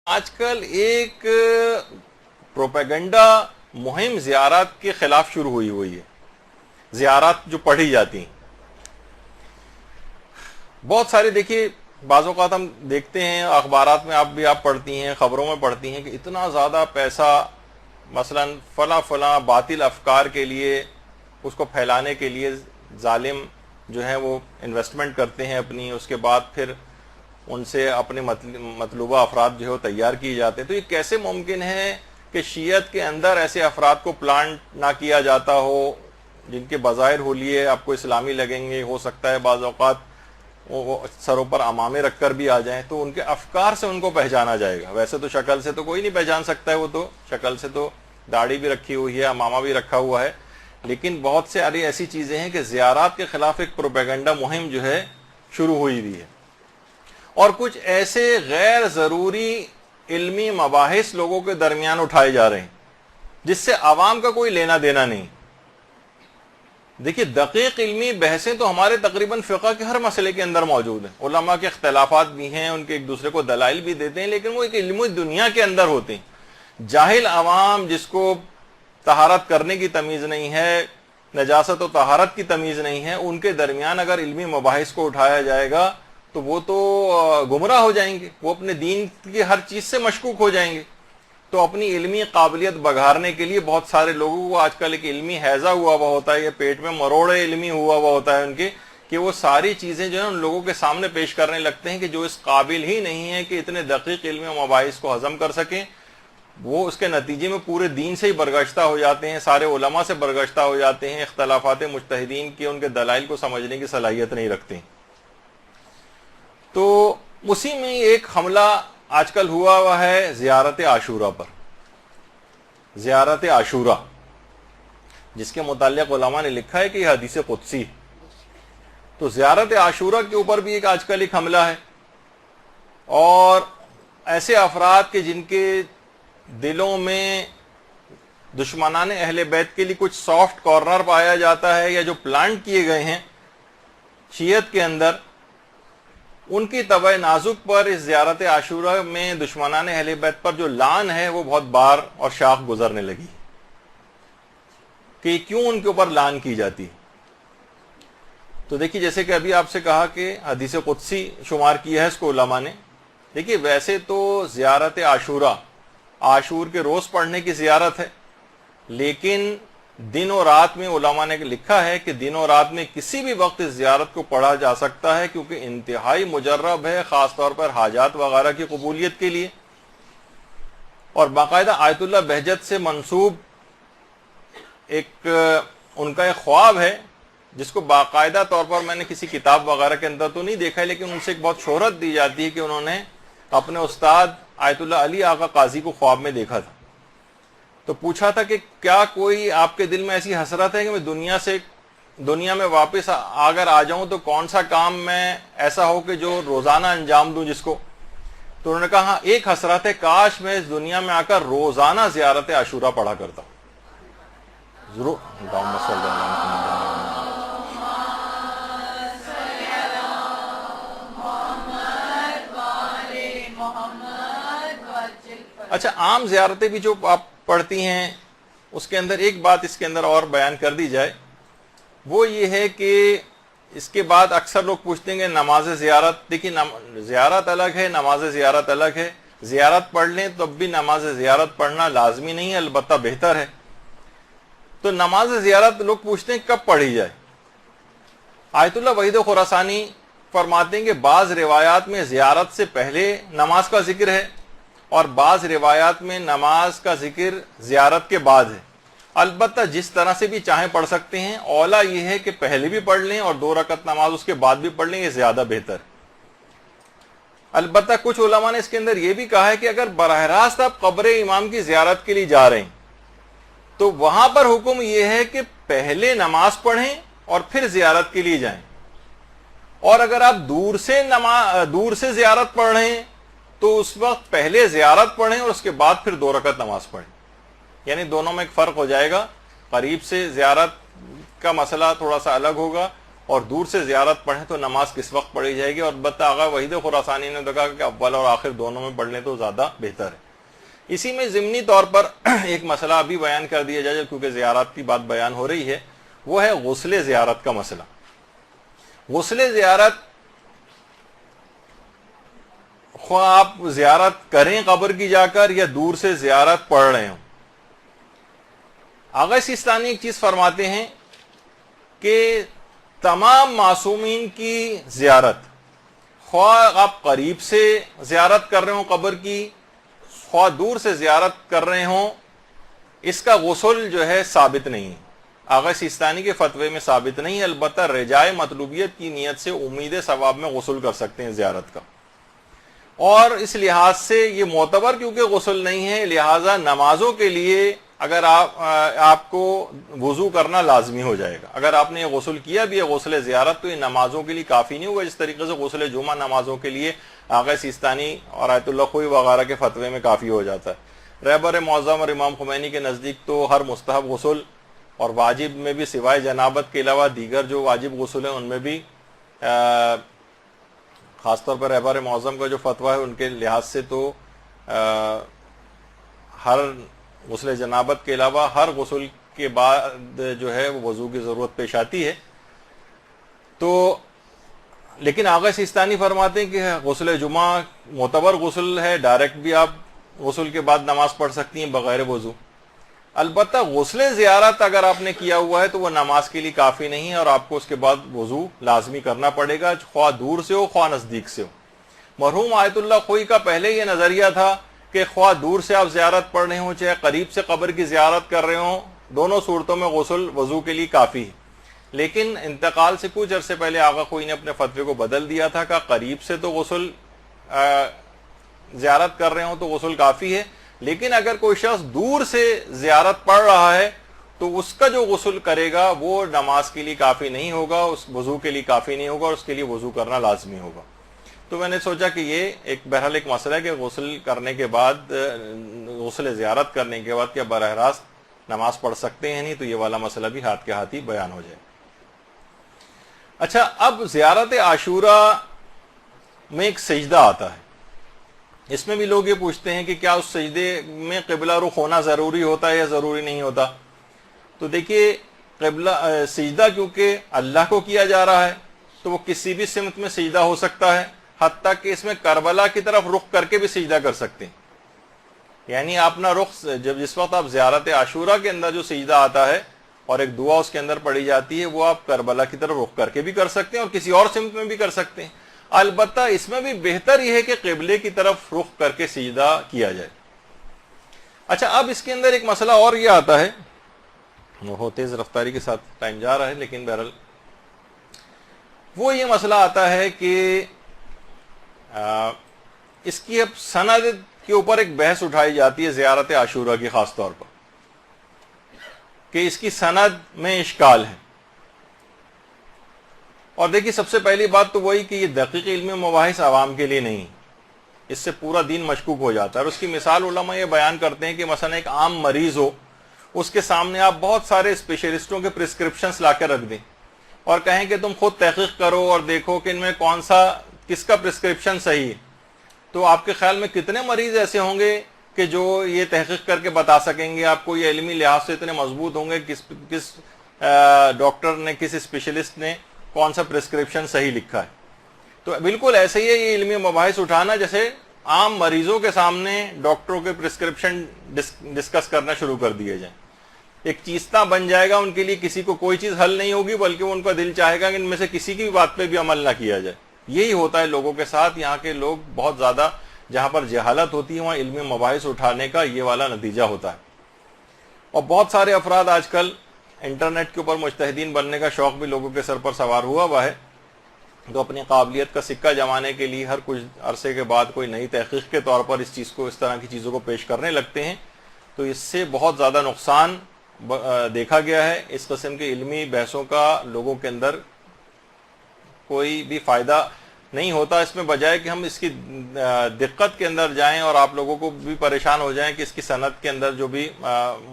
آج کل ایک پروپیگنڈا مہم زیارات کے خلاف شروع ہوئی ہے. زیارات جو پڑھی جاتی ہیں بہت سارے، دیکھیے بعض اوقات ہم دیکھتے ہیں اخبارات میں، آپ پڑھتی ہیں، خبروں میں پڑھتی ہیں کہ اتنا زیادہ پیسہ مثلا فلاں باطل افکار کے لیے، اس کو پھیلانے کے لیے ظالم جو ہیں وہ انویسٹمنٹ کرتے ہیں اپنی، اس کے بعد پھر ان سے اپنے مطلوبہ افراد جو ہے وہ تیار کیے جاتے ہیں. تو یہ کیسے ممکن ہے کہ شیعت کے اندر ایسے افراد کو پلانٹ نہ کیا جاتا ہو جن کے بظاہر حلیے آپ کو اسلامی لگیں گے؟ ہو سکتا ہے بعض اوقات وہ سروں پر امامے رکھ کر بھی آ جائیں تو ان کے افکار سے ان کو پہچانا جائے گا. ویسے تو شکل سے تو کوئی نہیں پہچان سکتا ہے، وہ تو شکل سے تو داڑھی بھی رکھی ہوئی ہے، امامہ بھی رکھا ہوا ہے، لیکن بہت سے ایسی چیزیں ہیں کہ زیارات کے خلاف ایک پروپیگنڈا مہم جو ہے شروع ہوئی بھی ہے، اور کچھ ایسے غیر ضروری علمی مباحث لوگوں کے درمیان اٹھائے جا رہے ہیں جس سے عوام کا کوئی لینا دینا نہیں. دیکھیے دقیق علمی بحثیں تو ہمارے تقریباً فقہ کے ہر مسئلے کے اندر موجود ہیں، علماء کے اختلافات بھی ہیں، ان کے ایک دوسرے کو دلائل بھی دیتے ہیں، لیکن وہ ایک علمی دنیا کے اندر ہوتے ہیں. جاہل عوام جس کو طہارت کرنے کی تمیز نہیں ہے، نجاست و طہارت کی تمیز نہیں ہے، ان کے درمیان اگر علمی مباحث کو اٹھایا جائے گا تو وہ تو گمراہ ہو جائیں گے، وہ اپنے دین کی ہر چیز سے مشکوک ہو جائیں گے. تو اپنی علمی قابلیت بگھارنے کے لیے بہت سارے لوگوں کو آج کل ایک علمی حیضہ ہوا ہوا ہوتا ہے، یا پیٹ میں مروڑے علمی ہوا ہوا ہوتا ہے ان کے، کہ وہ ساری چیزیں جو ہے ان لوگوں کے سامنے پیش کرنے لگتے ہیں کہ جو اس قابل ہی نہیں ہے کہ اتنے دقیق علمی مباحث کو ہضم کر سکیں. وہ اس کے نتیجے میں پورے دین سے ہی برگشتہ ہو جاتے ہیں، سارے علماء سے برگشتہ ہو جاتے ہیں، اختلافات مجتہدین کی ان کے دلائل کو سمجھنے کی صلاحیت نہیں رکھتے. تو اسی میں ایک حملہ آج کل ہوا ہے زیارت عاشورہ پر. زیارت عاشورہ جس کے متعلق علماء نے لکھا ہے کہ یہ حدیث قدسی. تو زیارت عاشورہ کے اوپر بھی آج کل ایک حملہ ہے، اور ایسے افراد کے جن کے دلوں میں دشمنان اہل بیت کے لیے کچھ سافٹ کارنر پایا جاتا ہے، یا جو پلانٹ کیے گئے ہیں شیعت کے اندر، ان کی طبع نازک پر اس زیارت عاشورہ میں دشمنان اہل بیت پر جو لعن ہے وہ بہت بار اور شاخ گزرنے لگی کہ کیوں ان کے اوپر لعن کی جاتی. تو دیکھیے جیسے کہ ابھی آپ سے کہا کہ حدیث قدسی شمار کیا ہے اس کو علماء نے. دیکھیے ویسے تو زیارت عاشورہ عاشور کے روز پڑھنے کی زیارت ہے، لیکن دن و رات میں علماء نے لکھا ہے کہ دن و رات میں کسی بھی وقت اس زیارت کو پڑھا جا سکتا ہے، کیونکہ انتہائی مجرب ہے، خاص طور پر حاجات وغیرہ کی قبولیت کے لیے. اور باقاعدہ آیت اللہ بہجت سے منسوب ایک ان کا ایک خواب ہے جس کو باقاعدہ طور پر میں نے کسی کتاب وغیرہ کے اندر تو نہیں دیکھا ہے، لیکن ان سے ایک بہت شہرت دی جاتی ہے کہ انہوں نے اپنے استاد آیت اللہ علی آقا قاضی کو خواب میں دیکھا تھا. تو پوچھا تھا کہ کیا کوئی آپ کے دل میں ایسی حسرت ہے کہ میں دنیا میں واپس اگر آ جاؤں تو کون سا کام میں ایسا ہو کہ جو روزانہ انجام دوں جس کو؟ تو انہوں نے کہا ہاں ایک حسرت ہے، کاش میں اس دنیا میں آ کر روزانہ زیارت عاشورہ پڑھا کرتا. ضرور اللہم صلی اللہ علیہ وسلم. اچھا، عام زیارتیں بھی جو آپ پڑھتی ہیں اس کے اندر ایک بات اس کے اندر اور بیان کر دی جائے، وہ یہ ہے کہ اس کے بعد اکثر لوگ پوچھتے ہیں کہ نماز زیارت. دیکھیے زیارت الگ ہے، نماز زیارت الگ ہے. زیارت پڑھ لیں تب بھی نماز زیارت پڑھنا لازمی نہیں ہے، البتہ بہتر ہے. تو نماز زیارت لوگ پوچھتے ہیں کب پڑھی جائے. آیت اللہ وحید خراسانی فرماتے ہیں کہ بعض روایات میں زیارت سے پہلے نماز کا ذکر ہے، اور بعض روایات میں نماز کا ذکر زیارت کے بعد ہے. البتہ جس طرح سے بھی چاہیں پڑھ سکتے ہیں، اولا یہ ہے کہ پہلے بھی پڑھ لیں اور 2 رکعت نماز اس کے بعد بھی پڑھ لیں، یہ زیادہ بہتر. البتہ کچھ علماء نے اس کے اندر یہ بھی کہا ہے کہ اگر براہ راست آپ قبر امام کی زیارت کے لیے جا رہے ہیں تو وہاں پر حکم یہ ہے کہ پہلے نماز پڑھیں اور پھر زیارت کے لیے جائیں. اور اگر آپ دور سے زیارت پڑھ رہے ہیں تو اس وقت پہلے زیارت پڑھیں اور اس کے بعد پھر 2 رکعت نماز پڑھیں. یعنی دونوں میں ایک فرق ہو جائے گا. قریب سے زیارت کا مسئلہ تھوڑا سا الگ ہوگا، اور دور سے زیارت پڑھیں تو نماز کس وقت پڑھی جائے گی؟ اور البتہ آغا وحید خراسانی نے کہا کہ اول اور آخر دونوں میں پڑھ لیں تو زیادہ بہتر ہے۔ اسی میں ضمنی طور پر ایک مسئلہ ابھی بیان کر دیا جائے کیونکہ زیارت کی بات بیان ہو رہی ہے، وہ ہے غسل زیارت کا مسئلہ۔ غسل زیارت، خواہ آپ زیارت کریں قبر کی جا کر یا دور سے زیارت پڑھ رہے ہوں، آغا سیستانی ایک چیز فرماتے ہیں کہ تمام معصومین کی زیارت، خواہ آپ قریب سے زیارت کر رہے ہوں قبر کی، خواہ دور سے زیارت کر رہے ہوں، اس کا غسل جو ہے ثابت نہیں ہے، آغا سیستانی کے فتوے میں ثابت نہیں ہے۔ البتہ رجائے مطلوبیت کی نیت سے امید ثواب میں غسل کر سکتے ہیں زیارت کا، اور اس لحاظ سے یہ معتبر کیونکہ غسل نہیں ہے، لہٰذا نمازوں کے لیے اگر آپ کو وضو کرنا لازمی ہو جائے گا۔ اگر آپ نے یہ غسل کیا بھی ہے غسل زیارت تو یہ نمازوں کے لیے کافی نہیں ہوگا، جس طریقے سے غسل جمعہ نمازوں کے لیے آغا سیستانی اور آیت اللہ خوئی وغیرہ کے فتوے میں کافی ہو جاتا ہے۔ رہبر معظم اور امام خمینی کے نزدیک تو ہر مستحب غسل اور واجب میں بھی سوائے جنابت کے علاوہ دیگر جو واجب غسل ہیں ان میں بھی خاص طور پر رہبر معظم کا جو فتویٰ ہے ان کے لحاظ سے تو ہر غسل جنابت کے علاوہ ہر غسل کے بعد جو ہے وہ وضو کی ضرورت پیش آتی ہے۔ تو لیکن آغا سیستانی فرماتے ہیں کہ غسل جمعہ معتبر غسل ہے، ڈائریکٹ بھی آپ غسل کے بعد نماز پڑھ سکتی ہیں بغیر وضو۔ البتہ غسل زیارت اگر آپ نے کیا ہوا ہے تو وہ نماز کے لیے کافی نہیں ہے اور آپ کو اس کے بعد وضو لازمی کرنا پڑے گا، خواہ دور سے ہو خواہ نزدیک سے ہو۔ مرحوم آیت اللہ خوئی کا پہلے یہ نظریہ تھا کہ خواہ دور سے آپ زیارت پڑھ رہے ہوں چاہے قریب سے قبر کی زیارت کر رہے ہوں، دونوں صورتوں میں غسل وضو کے لیے کافی ہے۔ لیکن انتقال سے کچھ عرصے پہلے آغا خوئی نے اپنے فتوے کو بدل دیا تھا کہ قریب سے تو غسل زیارت کر رہے ہوں تو غسل کافی ہے، لیکن اگر کوئی شخص دور سے زیارت پڑھ رہا ہے تو اس کا جو غسل کرے گا وہ نماز کے لیے کافی نہیں ہوگا، اس وضو کے لیے کافی نہیں ہوگا اور اس کے لیے وضو کرنا لازمی ہوگا۔ تو میں نے سوچا کہ یہ بہرحال ایک مسئلہ ہے کہ غسل کرنے کے بعد، غسل زیارت کرنے کے بعد کیا براہ راست نماز پڑھ سکتے ہیں؟ نہیں تو یہ والا مسئلہ بھی ہاتھ کے ہاتھ ہی بیان ہو جائے۔ اچھا، اب زیارت عاشوراء میں ایک سجدہ آتا ہے، اس میں بھی لوگ یہ پوچھتے ہیں کہ کیا اس سجدے میں قبلہ رخ ہونا ضروری ہوتا ہے یا ضروری نہیں ہوتا؟ تو دیکھیے، قبلہ سجدہ کیونکہ اللہ کو کیا جا رہا ہے تو وہ کسی بھی سمت میں سجدہ ہو سکتا ہے، حتیٰ کہ اس میں کربلا کی طرف رخ کر کے بھی سجدہ کر سکتے ہیں۔ یعنی اپنا رخ جس وقت آپ زیارت عاشوراء کے اندر جو سجدہ آتا ہے اور ایک دعا اس کے اندر پڑھی جاتی ہے وہ آپ کربلا کی طرف رخ کر کے بھی کر سکتے ہیں اور کسی اور سمت میں بھی کر سکتے ہیں۔ البتہ اس میں بھی بہتر یہ ہے کہ قبلے کی طرف رخ کر کے سجدہ کیا جائے۔ اچھا، اب اس کے اندر ایک مسئلہ اور یہ آتا ہے، وہ تیز رفتاری کے ساتھ ٹائم جا رہا ہے لیکن بہرحال وہ یہ مسئلہ آتا ہے کہ اس کی اب سند کے اوپر ایک بحث اٹھائی جاتی ہے زیارت عاشوراء کی، خاص طور پر کہ اس کی سند میں اشکال ہے۔ اور دیکھیے، سب سے پہلی بات تو وہی کہ یہ دقیق علمی مباحث عوام کے لیے نہیں، اس سے پورا دین مشکوک ہو جاتا ہے۔ اور اس کی مثال علماء یہ بیان کرتے ہیں کہ مثلا ایک عام مریض ہو، اس کے سامنے آپ بہت سارے اسپیشلسٹوں کے پرسکرپشنز لا کے رکھ دیں اور کہیں کہ تم خود تحقیق کرو اور دیکھو کہ ان میں کس کا پرسکرپشن صحیح ہے، تو آپ کے خیال میں کتنے مریض ایسے ہوں گے کہ جو یہ تحقیق کر کے بتا سکیں گے آپ کو، یہ علمی لحاظ سے اتنے مضبوط ہوں گے کس ڈاکٹر نے، کس اسپیشلسٹ نے کون سا پرسکرپشن صحیح لکھا ہے؟ تو بالکل ایسے ہی ہے یہ علمی مباحث اٹھانا جیسے عام مریضوں کے سامنے ڈاکٹروں کے پرسکرپشن ڈسکس کرنا شروع کر دیے جائیں، ایک چیستہ بن جائے گا ان کے لیے، کسی کو کوئی چیز حل نہیں ہوگی بلکہ ان کا دل چاہے گا کہ ان میں سے کسی کی بھی بات پہ بھی عمل نہ کیا جائے۔ یہی ہوتا ہے لوگوں کے ساتھ، یہاں کے لوگ بہت زیادہ جہاں پر جہالت ہوتی ہے وہاں علمی مباحث اٹھانے کا یہ والا نتیجہ ہوتا ہے۔ اور بہت سارے افراد آج کل انٹرنیٹ کے اوپر مجتہدین بننے کا شوق بھی لوگوں کے سر پر سوار ہوا ہے، تو اپنی قابلیت کا سکہ جمانے کے لیے ہر کچھ عرصے کے بعد کوئی نئی تحقیق کے طور پر اس طرح کی چیزوں کو پیش کرنے لگتے ہیں۔ تو اس سے بہت زیادہ نقصان دیکھا گیا ہے، اس قسم کے علمی بحثوں کا لوگوں کے اندر کوئی بھی فائدہ نہیں ہوتا، اس میں بجائے کہ ہم اس کی دقت کے اندر جائیں اور آپ لوگوں کو بھی پریشان ہو جائیں کہ اس کی سند کے اندر جو بھی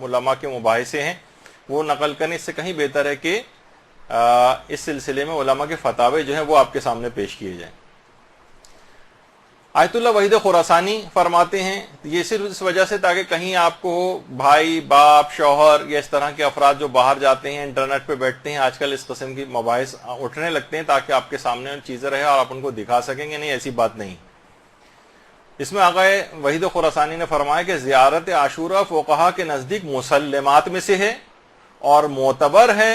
علماء کے مباحثے ہیں وہ نقل کرنے، اس سے کہیں بہتر ہے کہ اس سلسلے میں علماء کے فتاوے جو ہیں وہ آپ کے سامنے پیش کیے جائیں۔ آیت اللہ وحید خراسانی فرماتے ہیں یہ صرف اس وجہ سے تاکہ کہیں آپ کو بھائی باپ شوہر یا اس طرح کے افراد جو باہر جاتے ہیں انٹرنیٹ پہ بیٹھتے ہیں، آج کل اس قسم کی مباحث اٹھنے لگتے ہیں، تاکہ آپ کے سامنے چیزیں رہے اور آپ ان کو دکھا سکیں گے، نہیں ایسی بات نہیں۔ اس میں آقا وحید خراسانی نے فرمایا کہ زیارت عاشورہ فقہا کے نزدیک مسلمات میں سے ہے اور معتبر ہے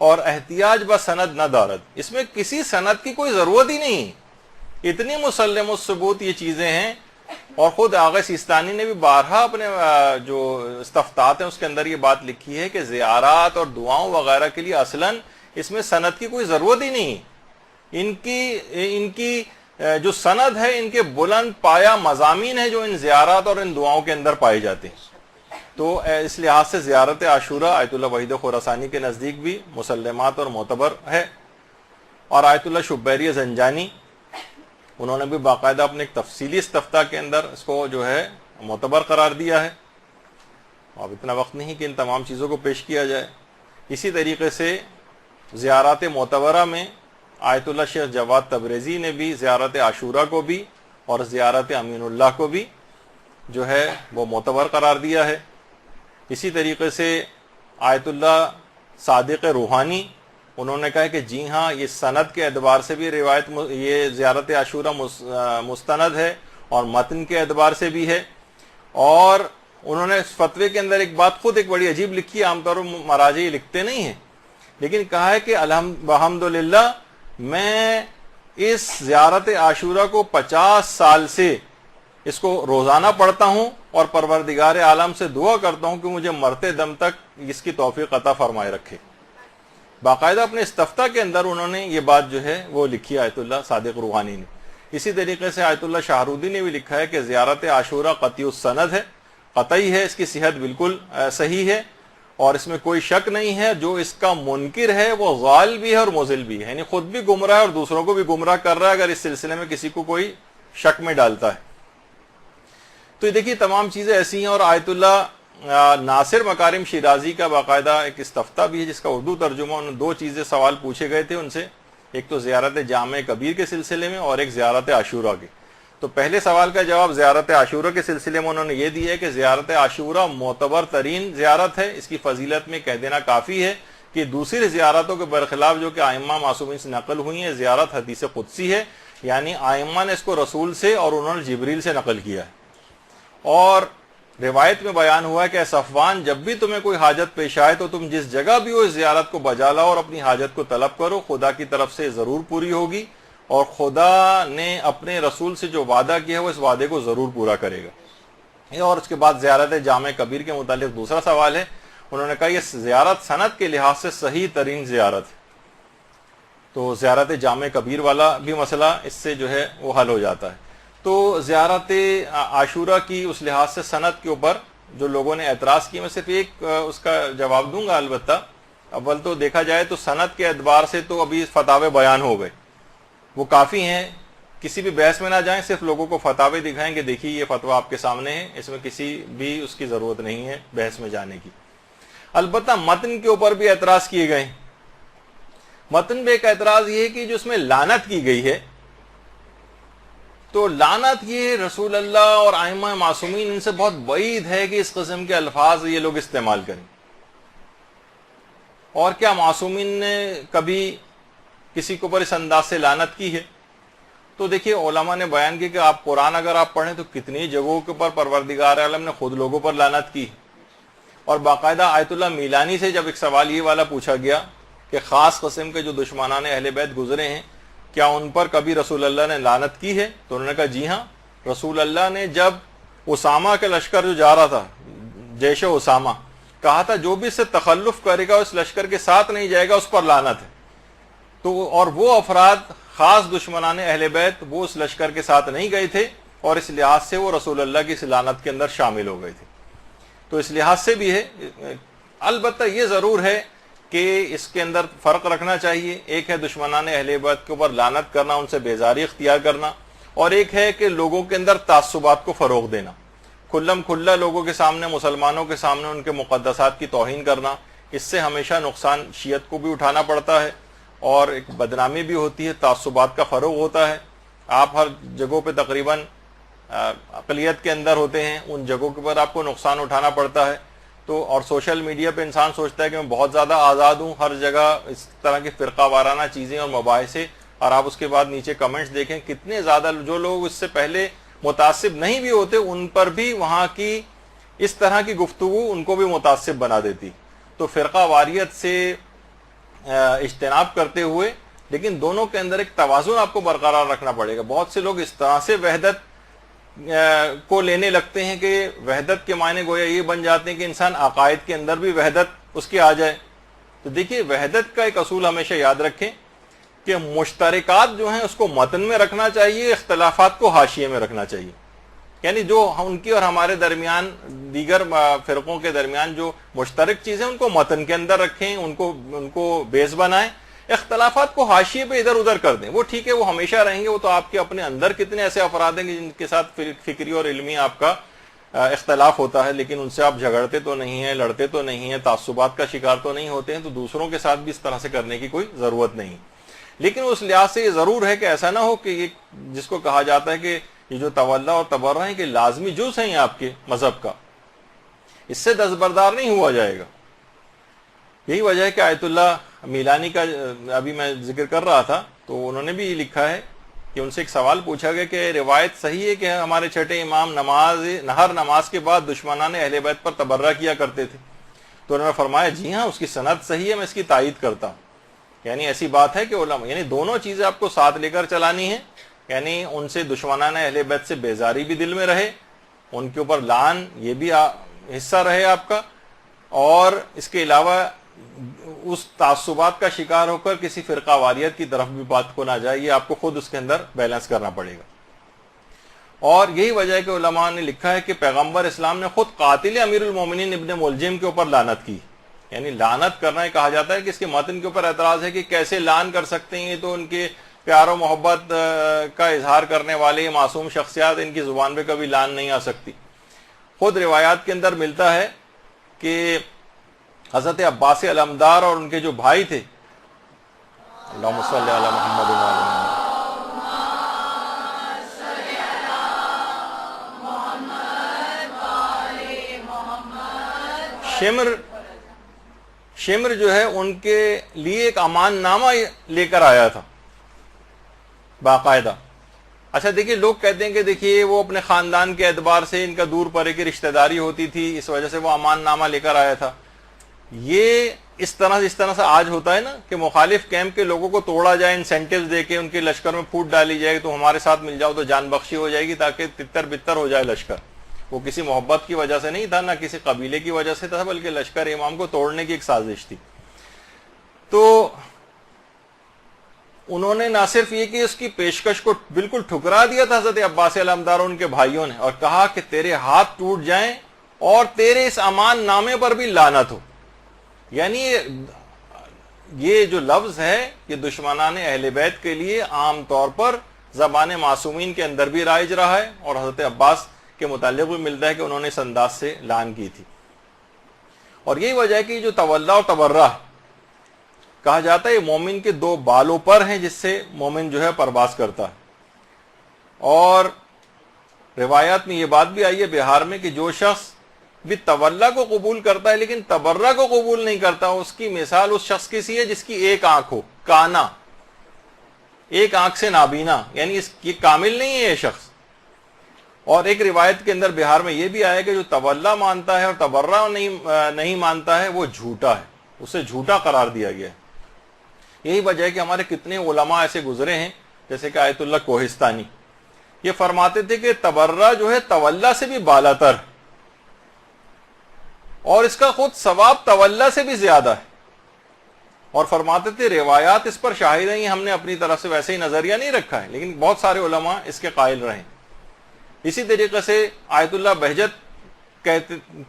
اور احتیاج بسند نہ دارد، اس میں کسی سند کی کوئی ضرورت ہی نہیں، اتنی مسلم الثبوت یہ چیزیں ہیں۔ اور خود آغا سیستانی نے بھی بارہا اپنے جو استفتاحات ہیں اس کے اندر یہ بات لکھی ہے کہ زیارات اور دعاؤں وغیرہ کے لیے اصلاً اس میں سند کی کوئی ضرورت ہی نہیں، ان کی جو سند ہے ان کے بلند پایا مضامین ہیں جو ان زیارات اور ان دعاؤں کے اندر پائے جاتے ہیں۔ تو اس لحاظ سے زیارت عاشورہ آیت اللہ وحید خراسانی کے نزدیک بھی مسلمات اور معتبر ہے۔ اور آیت اللہ شبیری زنجانی انہوں نے بھی باقاعدہ اپنے ایک تفصیلی استفتاء کے اندر اس کو جو ہے معتبر قرار دیا ہے۔ اب اتنا وقت نہیں کہ ان تمام چیزوں کو پیش کیا جائے۔ اسی طریقے سے زیارات معتبرہ میں آیت اللہ شیخ جواد تبریزی نے بھی زیارت عاشورہ کو بھی اور زیارت امین اللہ کو بھی جو ہے وہ معتبر قرار دیا ہے۔ اسی طریقے سے آیت اللہ صادق روحانی انہوں نے کہا کہ جی ہاں یہ سند کے اعتبار سے بھی روایت یہ زیارت عاشورہ مستند ہے اور متن کے اعتبار سے بھی ہے۔ اور انہوں نے اس فتوے کے اندر ایک بات خود ایک بڑی عجیب لکھی ہے، عام طور پر مراجع یہ لکھتے نہیں ہیں، لیکن کہا ہے کہ الحمدللہ میں اس زیارت عاشورہ کو 50 سال سے اس کو روزانہ پڑھتا ہوں اور پروردگار عالم سے دعا کرتا ہوں کہ مجھے مرتے دم تک اس کی توفیق عطا فرمائے رکھے۔ باقاعدہ اپنے استفتاء کے اندر انہوں نے یہ بات جو ہے وہ لکھی آیت اللہ صادق روحانی نے۔ اسی طریقے سے آیت اللہ شاہرودی نے بھی لکھا ہے کہ زیارت عاشورہ قطعی السند ہے، قطعی ہے، اس کی صحت بالکل صحیح ہے اور اس میں کوئی شک نہیں ہے۔ جو اس کا منکر ہے وہ غال بھی ہے اور مضل بھی ہے، یعنی خود بھی گمراہ ہے اور دوسروں کو بھی گمراہ کر رہا ہے اگر اس سلسلے میں کسی کو کوئی شک میں ڈالتا ہے۔ تو یہ دیکھیے تمام چیزیں ایسی ہیں۔ اور آیت اللہ ناصر مکارم شیرازی کا باقاعدہ ایک استفتاء بھی ہے جس کا اردو ترجمہ، انہوں نے 2 چیزیں سوال پوچھے گئے تھے ان سے، ایک تو زیارت جامع کبیر کے سلسلے میں اور ایک زیارت عاشورہ کے۔ تو پہلے سوال کا جواب زیارت عاشورہ کے سلسلے میں انہوں نے یہ دیا ہے کہ زیارت عاشورہ معتبر ترین زیارت ہے، اس کی فضیلت میں کہہ دینا کافی ہے کہ دوسری زیارتوں کے برخلاف جو کہ ائمہ معصومین سے نقل ہوئی ہیں، زیارت حدیث قدسی ہے، یعنی ائمہ نے اس کو رسول سے اور انہوں نے جبریل سے نقل کیا ہے۔ اور روایت میں بیان ہوا ہے کہ اے صفوان، جب بھی تمہیں کوئی حاجت پیش آئے تو تم جس جگہ بھی ہو اس زیارت کو بجا لاؤ اور اپنی حاجت کو طلب کرو، خدا کی طرف سے ضرور پوری ہوگی اور خدا نے اپنے رسول سے جو وعدہ کیا ہے وہ اس وعدے کو ضرور پورا کرے گا۔ اور اس کے بعد زیارت جامع کبیر کے متعلق دوسرا سوال ہے، انہوں نے کہا یہ زیارت سند کے لحاظ سے صحیح ترین زیارت ہے۔ تو زیارت جامع کبیر والا بھی مسئلہ اس سے جو ہے وہ حل ہو جاتا ہے۔ تو زیارت عاشورہ کی اس لحاظ سے سند کے اوپر جو لوگوں نے اعتراض کیا، میں صرف ایک اس کا جواب دوں گا۔ البتہ اول تو دیکھا جائے تو سند کے اعتبار سے تو ابھی فتاوے بیان ہو گئے، وہ کافی ہیں، کسی بھی بحث میں نہ جائیں، صرف لوگوں کو فتاوے دکھائیں کہ دیکھیے یہ فتویٰ آپ کے سامنے ہے، اس میں کسی بھی اس کی ضرورت نہیں ہے بحث میں جانے کی۔ البتہ متن کے اوپر بھی اعتراض کیے گئے۔ متن میں ایک اعتراض یہ ہے کہ جو اس میں لعنت کی گئی ہے، تو لعنت یہ رسول اللہ اور ائمہ معصومین ان سے بہت بعید ہے کہ اس قسم کے الفاظ یہ لوگ استعمال کریں۔ اور کیا معصومین نے کبھی کسی کے اوپر اس انداز سے لعنت کی ہے؟ تو دیکھیے علماء نے بیان کیا کہ آپ قرآن اگر آپ پڑھیں تو کتنی جگہوں کے اوپر پروردگار عالم نے خود لوگوں پر لعنت کی۔ اور باقاعدہ آیت اللہ میلانی سے جب ایک سوال یہ والا پوچھا گیا کہ خاص قسم کے جو دشمنان اہل بیت گزرے ہیں کیا ان پر کبھی رسول اللہ نے لعنت کی ہے؟ تو انہوں نے کہا جی ہاں، رسول اللہ نے جب اسامہ کے لشکر جو جا رہا تھا، جیش اسامہ، کہا تھا جو بھی اس سے تخلف کرے گا اس لشکر کے ساتھ نہیں جائے گا اس پر لعنت ہے۔ تو اور وہ افراد خاص دشمنان اہل بیت وہ اس لشکر کے ساتھ نہیں گئے تھے اور اس لحاظ سے وہ رسول اللہ کی اس لعنت کے اندر شامل ہو گئے تھے۔ تو اس لحاظ سے بھی ہے۔ البتہ یہ ضرور ہے کہ اس کے اندر فرق رکھنا چاہیے، ایک ہے دشمنان اہل بیت کے اوپر لعنت کرنا، ان سے بیزاری اختیار کرنا، اور ایک ہے کہ لوگوں کے اندر تعصبات کو فروغ دینا، کھلم کھلا لوگوں کے سامنے، مسلمانوں کے سامنے ان کے مقدسات کی توہین کرنا، اس سے ہمیشہ نقصان شیعت کو بھی اٹھانا پڑتا ہے اور ایک بدنامی بھی ہوتی ہے، تعصبات کا فروغ ہوتا ہے. آپ ہر جگہوں پہ تقریباً اقلیت کے اندر ہوتے ہیں، ان جگہوں کے پر آپ کو نقصان اٹھانا پڑتا ہے. تو اور سوشل میڈیا پہ انسان سوچتا ہے کہ میں بہت زیادہ آزاد ہوں، ہر جگہ اس طرح کی فرقہ وارانہ چیزیں اور مباحثے، اور آپ اس کے بعد نیچے کمنٹس دیکھیں کتنے زیادہ جو لوگ اس سے پہلے متعصب نہیں بھی ہوتے ان پر بھی وہاں کی اس طرح کی گفتگو ان کو بھی متعصب بنا دیتی. تو فرقہ واریت سے اجتناب کرتے ہوئے لیکن دونوں کے اندر ایک توازن آپ کو برقرار رکھنا پڑے گا. بہت سے لوگ اس طرح سے وحدت کو لینے لگتے ہیں کہ وحدت کے معنی گویا یہ بن جاتے ہیں کہ انسان عقائد کے اندر بھی وحدت اس کی آ جائے. تو دیکھیے وحدت کا ایک اصول ہمیشہ یاد رکھیں کہ مشترکات جو ہیں اس کو متن میں رکھنا چاہیے، اختلافات کو حاشیے میں رکھنا چاہیے. یعنی جو ان کی اور ہمارے درمیان دیگر فرقوں کے درمیان جو مشترک چیزیں ان کو متن کے اندر رکھیں، ان کو بیس بنائیں، اختلافات کو حاشیے پہ ادھر ادھر کر دیں. وہ ٹھیک ہے، وہ ہمیشہ رہیں گے، وہ تو آپ کے اپنے اندر کتنے ایسے افراد ہیں جن کے ساتھ فکری اور علمی آپ کا اختلاف ہوتا ہے، لیکن ان سے آپ جھگڑتے تو نہیں ہیں، لڑتے تو نہیں ہیں، تعصبات کا شکار تو نہیں ہوتے ہیں. تو دوسروں کے ساتھ بھی اس طرح سے کرنے کی کوئی ضرورت نہیں. لیکن اس لحاظ سے یہ ضرور ہے کہ ایسا نہ ہو کہ یہ جس کو کہا جاتا ہے کہ یہ جو تولا اور تبرہ ہیں کہ لازمی جز ہیں آپ کے مذہب کا، اس سے دستبردار نہیں ہوا جائے گا. یہی وجہ ہے کہ آیت اللہ میلانی کا ابھی میں ذکر کر رہا تھا تو انہوں نے بھی لکھا ہے کہ ان سے ایک سوال پوچھا گیا کہ روایت صحیح ہے کہ ہمارے چھٹے امام ہر نماز کے بعد دشمنان اہل بیت پر تبرہ کیا کرتے تھے. تو انہوں نے فرمایا جی ہاں، اس کی سند صحیح ہے، میں اس کی تائید کرتا ہوں. یعنی ایسی بات ہے کہ علماء یعنی دونوں چیزیں آپ کو ساتھ لے کر چلانی ہیں. یعنی ان سے دشمنان اہل بیت سے بیزاری بھی دل میں رہے، ان کے اوپر لعن یہ بھی حصہ رہے آپ کا، اور اس کے علاوہ اس تعصبات کا شکار ہو کر کسی فرقہ واریت کی طرف بھی بات کو نہ جائے. یہ آپ کو خود اس کے اندر بیلنس کرنا پڑے گا. اور یہی وجہ ہے کہ علماء نے لکھا ہے کہ پیغمبر اسلام نے خود قاتل امیر المومنین ابن ملجم کے اوپر لعنت کی. یعنی لعنت کرنا یہ کہا جاتا ہے کہ اس کے متن کے اوپر اعتراض ہے کہ کیسے لعن کر سکتے ہیں، یہ تو ان کے پیار و محبت کا اظہار کرنے والے معصوم شخصیات، ان کی زبان پہ کبھی لعن نہیں آ سکتی. خود روایات کے اندر ملتا ہے کہ حضرت عباس علمدار اور ان کے جو بھائی تھے، اللہم صلی علی محمد و علی محمد، شمر جو ہے ان کے لیے ایک امان نامہ لے کر آیا تھا باقاعدہ. اچھا دیکھیے، لوگ کہتے ہیں کہ دیکھیے وہ اپنے خاندان کے اعتبار سے ان کا دور پرے کی رشتہ داری ہوتی تھی، اس وجہ سے وہ امان نامہ لے کر آیا تھا. یہ اس طرح سے آج ہوتا ہے نا کہ مخالف کیمپ کے لوگوں کو توڑا جائے، انسینٹیوز دے کے ان کے لشکر میں پھوٹ ڈالی جائے تو ہمارے ساتھ مل جاؤ تو جان بخشی ہو جائے گی، تاکہ تتر بتر ہو جائے لشکر. وہ کسی محبت کی وجہ سے نہیں تھا، نہ کسی قبیلے کی وجہ سے تھا، بلکہ لشکر امام کو توڑنے کی ایک سازش تھی. تو انہوں نے نہ صرف یہ کہ اس کی پیشکش کو بالکل ٹھکرا دیا تھا حضرت عباس علمدار اور ان کے بھائیوں نے، اور کہا کہ تیرے ہاتھ ٹوٹ جائیں اور تیرے اس امان نامے پر بھی لعنت ہو. یعنی یہ جو لفظ ہے یہ دشمنان اہل بیت کے لیے عام طور پر زبان معصومین کے اندر بھی رائج رہا ہے، اور حضرت عباس کے متعلق بھی ملتا ہے کہ انہوں نے اس انداز سے لعن کی تھی. اور یہی وجہ ہے کہ جو تولا اور تبرہ کہا جاتا ہے یہ مومن کے دو بالوں پر ہیں جس سے مومن جو ہے پرواز کرتا ہے. اور روایات میں یہ بات بھی آئی ہے بہار میں کہ جو شخص بھی تولا کو قبول کرتا ہے لیکن تبرہ کو قبول نہیں کرتا، اس کی مثال اس شخص کی سی ہے جس کی ایک آنکھ ہو، کانا، ایک آنکھ سے نابینا، یعنی یہ کامل نہیں ہے یہ شخص. اور ایک روایت کے اندر بہار میں یہ بھی آیا کہ جو تولا مانتا ہے اور تبرہ نہیں مانتا ہے وہ جھوٹا ہے، اسے جھوٹا قرار دیا گیا ہے. یہی وجہ ہے کہ ہمارے کتنے علماء ایسے گزرے ہیں جیسے کہ آیت اللہ کوہستانی، یہ فرماتے تھے کہ تبرہ جو ہے تولا سے بھی بالا تر، اور اس کا خود ثواب تولا سے بھی زیادہ ہے. اور فرماتے تھے روایات اس پر شاہد ہیں، ہم نے اپنی طرف سے ویسے ہی نظریہ نہیں رکھا ہے، لیکن بہت سارے علماء اس کے قائل رہے. اسی طریقے سے آیت اللہ بہجت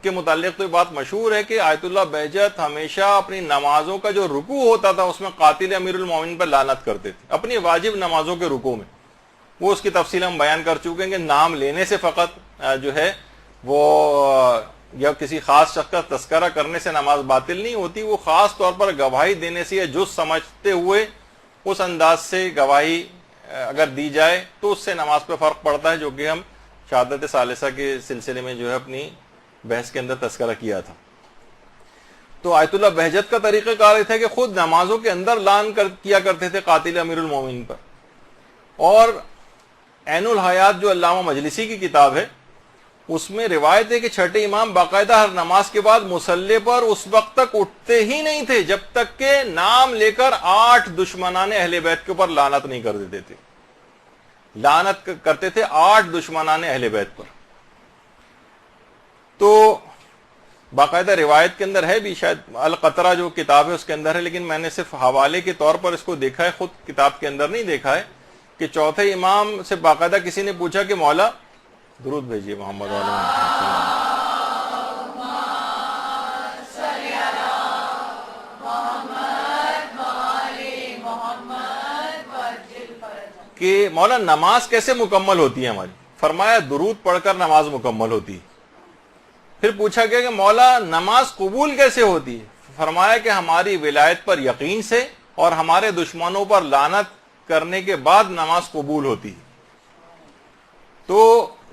کے متعلق تو یہ بات مشہور ہے کہ آیت اللہ بہجت ہمیشہ اپنی نمازوں کا جو رکوع ہوتا تھا اس میں قاتل امیر المومنین پر لعنت کرتے تھے، اپنی واجب نمازوں کے رکوع میں. وہ اس کی تفصیل ہم بیان کر چکے ہیں کہ نام لینے سے فقط جو ہے وہ یا کسی خاص شخص کا تذکرہ کرنے سے نماز باطل نہیں ہوتی، وہ خاص طور پر گواہی دینے سے یا جز سمجھتے ہوئے اس انداز سے گواہی اگر دی جائے تو اس سے نماز پہ فرق پڑتا ہے، جو کہ ہم شہادت ثالثہ کے سلسلے میں جو ہے اپنی بحث کے اندر تذکرہ کیا تھا۔ تو آیت اللہ بہجت کا طریقہ کار یہ تھا کہ خود نمازوں کے اندر لعن کیا کرتے تھے قاتل امیر المومنین پر۔ اور عین الحیات جو علامہ مجلسی کی کتاب ہے، اس میں روایت ہے کہ چھٹے امام باقاعدہ ہر نماز کے بعد مصلی پر اس وقت تک اٹھتے ہی نہیں تھے جب تک کہ نام لے کر 8 دشمنان اہل بیت کے اوپر لعنت نہیں کر دیتے تھے۔ لعنت کرتے تھے 8 دشمنان اہل بیت پر۔ تو باقاعدہ روایت کے اندر ہے بھی، شاید القطرہ جو کتاب ہے اس کے اندر ہے، لیکن میں نے صرف حوالے کے طور پر اس کو دیکھا ہے، خود کتاب کے اندر نہیں دیکھا ہے، کہ چوتھے امام سے باقاعدہ کسی نے پوچھا کہ مولا درود بھیجیے محمد علیہ وسلم، کہ مولا نماز کیسے مکمل ہوتی ہے ہماری؟ فرمایا درود پڑھ کر نماز مکمل ہوتی ہے۔ پھر پوچھا گیا کہ مولا نماز قبول کیسے ہوتی ہے؟ فرمایا کہ ہماری ولایت پر یقین سے اور ہمارے دشمنوں پر لعنت کرنے کے بعد نماز قبول ہوتی ہے۔ تو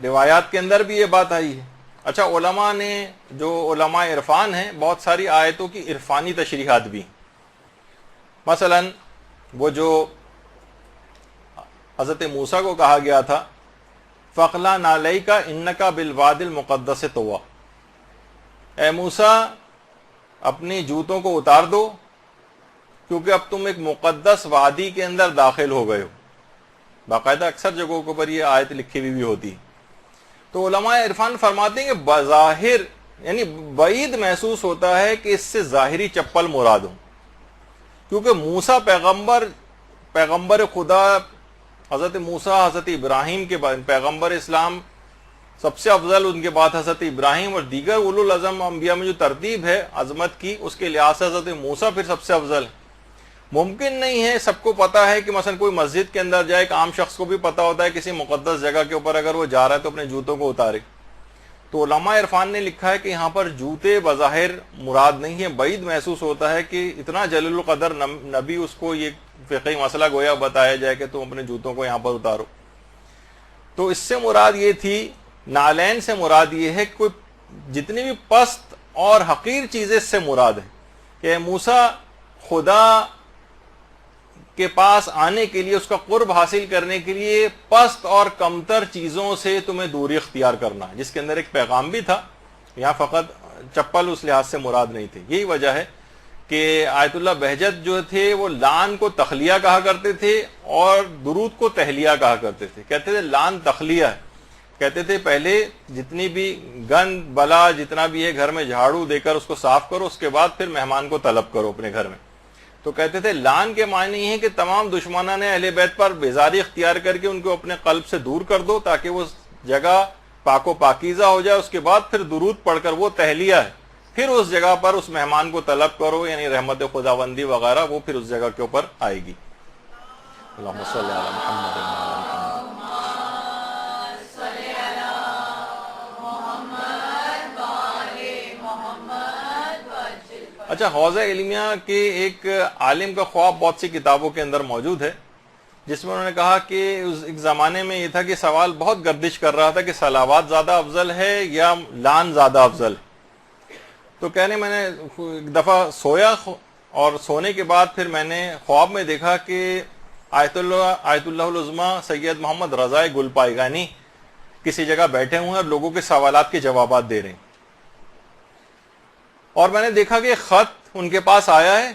روایات کے اندر بھی یہ بات آئی ہے۔ اچھا، علماء نے جو علماء عرفان ہیں، بہت ساری آیتوں کی عرفانی تشریحات بھی، مثلا وہ جو حضرت موسیٰ کو کہا گیا تھا فَقْلَا نَعْلَيْكَ إِنَّكَ بِالْوَادِ الْمُقَدَّسِ طُوَىٰ، اے موسیٰ اپنی جوتوں کو اتار دو کیونکہ اب تم ایک مقدس وادی کے اندر داخل ہو گئے ہو۔ باقاعدہ اکثر جگہوں کے اوپر یہ آیت لکھی ہوئی بھی ہوتی ہے۔ تو علماء عرفان فرماتے ہیں کہ بظاہر یعنی بعید محسوس ہوتا ہے کہ اس سے ظاہری چپل مراد ہو، کیونکہ موسیٰ پیغمبر خدا، حضرت موسیٰ حضرت ابراہیم کے بعد پیغمبر اسلام سب سے افضل، ان کے بعد حضرت ابراہیم، اور دیگر اولو العزم انبیاء میں جو ترتیب ہے عظمت کی، اس کے لحاظ سے حضرت موسیٰ پھر سب سے افضل ہے۔ ممکن نہیں ہے، سب کو پتا ہے کہ مثلا کوئی مسجد کے اندر جائے، ایک عام شخص کو بھی پتا ہوتا ہے کسی مقدس جگہ کے اوپر اگر وہ جا رہا ہے تو اپنے جوتوں کو اتارے۔ تو علماء عرفان نے لکھا ہے کہ یہاں پر جوتے بظاہر مراد نہیں ہے، بعید محسوس ہوتا ہے کہ اتنا جلیل القدر نبی، اس کو یہ فقہی مسئلہ گویا بتایا جائے کہ تم اپنے جوتوں کو یہاں پر اتارو۔ تو اس سے مراد یہ تھی، نالین سے مراد یہ ہے کہ کوئی جتنی بھی پست اور حقیر چیزیں اس سے مراد ہے کہ موسیٰ خدا کے پاس آنے کے لیے، اس کا قرب حاصل کرنے کے لیے پست اور کمتر چیزوں سے تمہیں دوری اختیار کرنا ہے، جس کے اندر ایک پیغام بھی تھا۔ یہاں فقط چپل اس لحاظ سے مراد نہیں تھی۔ یہی وجہ ہے کہ آیت اللہ بہجت جو تھے وہ لعن کو تخلیہ کہا کرتے تھے اور درود کو تہلیہ کہا کرتے تھے۔ کہتے تھے لعن تخلیہ ہے، کہتے تھے پہلے جتنی بھی گند بلا جتنا بھی ہے گھر میں جھاڑو دے کر اس کو صاف کرو، اس کے بعد پھر مہمان کو طلب کرو اپنے گھر میں۔ تو کہتے تھے لعن کے معنی یہ ہے کہ تمام دشمنان اہل بیت پر بیزاری اختیار کر کے ان کو اپنے قلب سے دور کر دو تاکہ وہ جگہ پاک و پاکیزہ ہو جائے، اس کے بعد پھر درود پڑھ کر، وہ تہلیہ ہے، پھر اس جگہ پر اس مہمان کو طلب کرو، یعنی رحمت خداوندی وغیرہ وہ پھر اس جگہ کے اوپر آئے گی۔ اللہم صلی علی محمد وعلی آل محمد۔ اچھا، حوزہ علمیہ کے ایک عالم کا خواب بہت سی کتابوں کے اندر موجود ہے، جس میں انہوں نے کہا کہ ایک زمانے میں یہ تھا کہ سوال بہت گردش کر رہا تھا کہ صلوات زیادہ افضل ہے یا لعن زیادہ افضل ہے۔ تو کہنے میں نے ایک دفعہ سویا اور سونے کے بعد پھر میں نے خواب میں دیکھا کہ آیت اللہ العظمیٰ سید محمد رضا گل پائیگانی کسی جگہ بیٹھے ہوئے ہیں اور لوگوں کے سوالات کے جوابات دے رہے ہیں، اور میں نے دیکھا کہ خط ان کے پاس آیا ہے